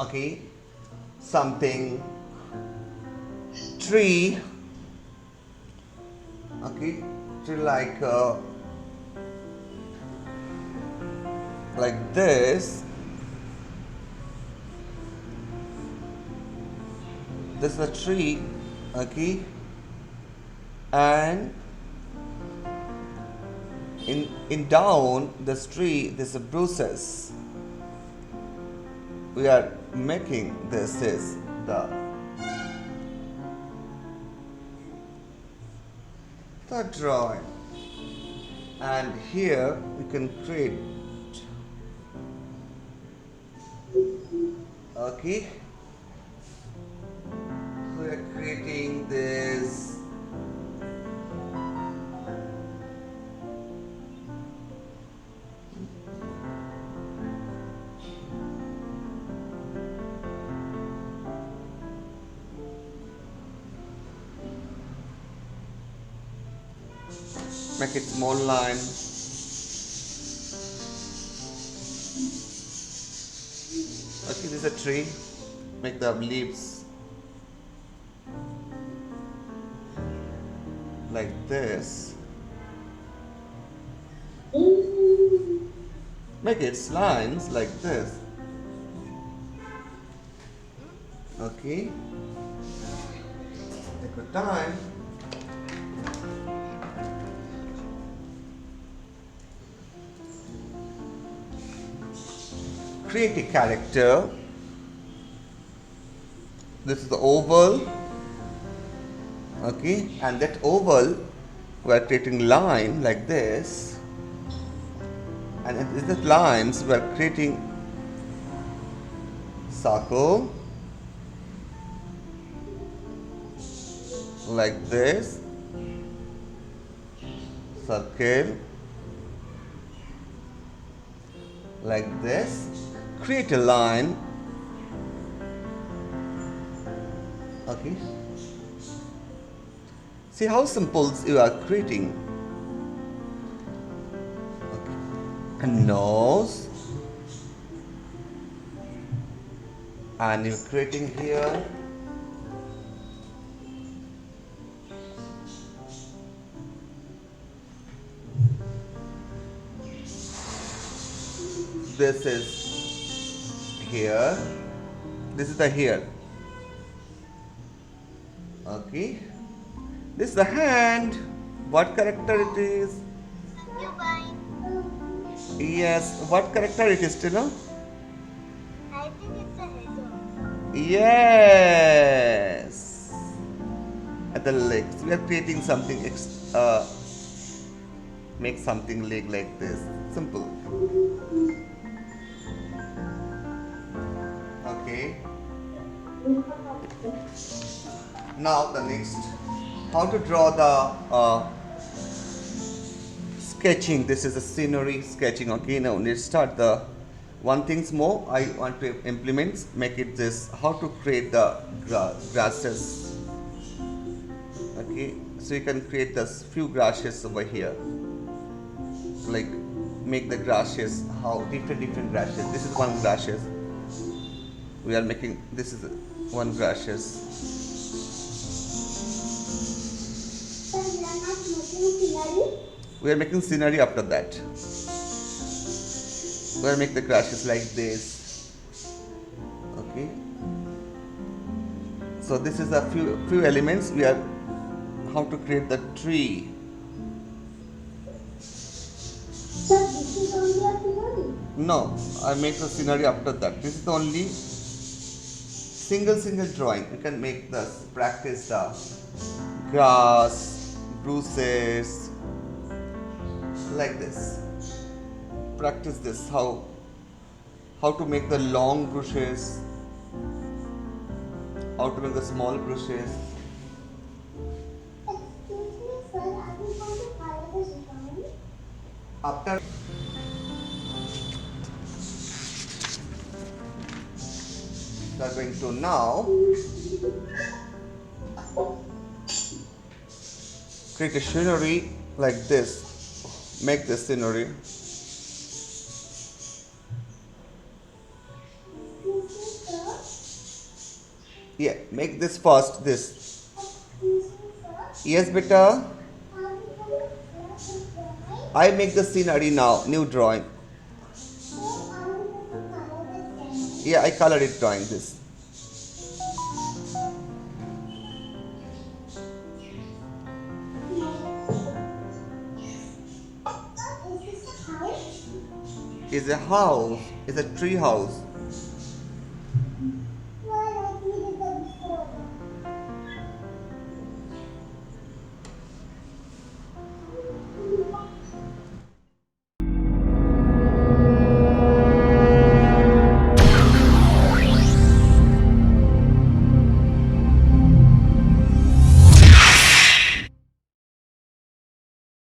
okay, something tree, okay, tree like this. This is a tree, okay, and in down this tree there's a bruises. We are making this is the drawing, and here we can create, okay, we are creating this make it small line. Okay, this is a tree. Make the leaves like this. Make its lines like this. Okay. Take your time. Create a character. This is the oval, okay, and that oval we are creating line like this, and in the lines we are creating circle like this, circle like this. Create a line, okay. See how simple you are creating. Okay. A nose, and you're creating here this is here, this is the here, okay. This is the hand. What character it is? Yes, what character it is, Tina? I think it's a hedgehog. Yes. At the legs, we are creating something. Make something leg like this. Simple. Okay. Now the next, how to draw the sketching. This is a scenery sketching. Okay, now let's start the one things more I want to implement. Make it this, how to create the grasses. Okay, so you can create this few grasses over here, like make the grasses, how different grasses. This is one grasses we are making. This is one grasses. We are making scenery after that. We are make the grasses like this. Okay. So this is a few elements. We are how to create the tree. No, I make the scenery after that. This is the only single drawing. You can make this, practice the grass, bruises, like this. Practice this, how to make the long brushes, how to make the small brushes. Excuse me, sir. Are you going to follow the drawing? After we are going to now create a scenery like this. Make this scenery. Excuse me, sir. Yeah, make this first. This. Yes, beta. I make the scenery now. New drawing. Yeah, I colored it drawing this. Is a house. Is a tree house.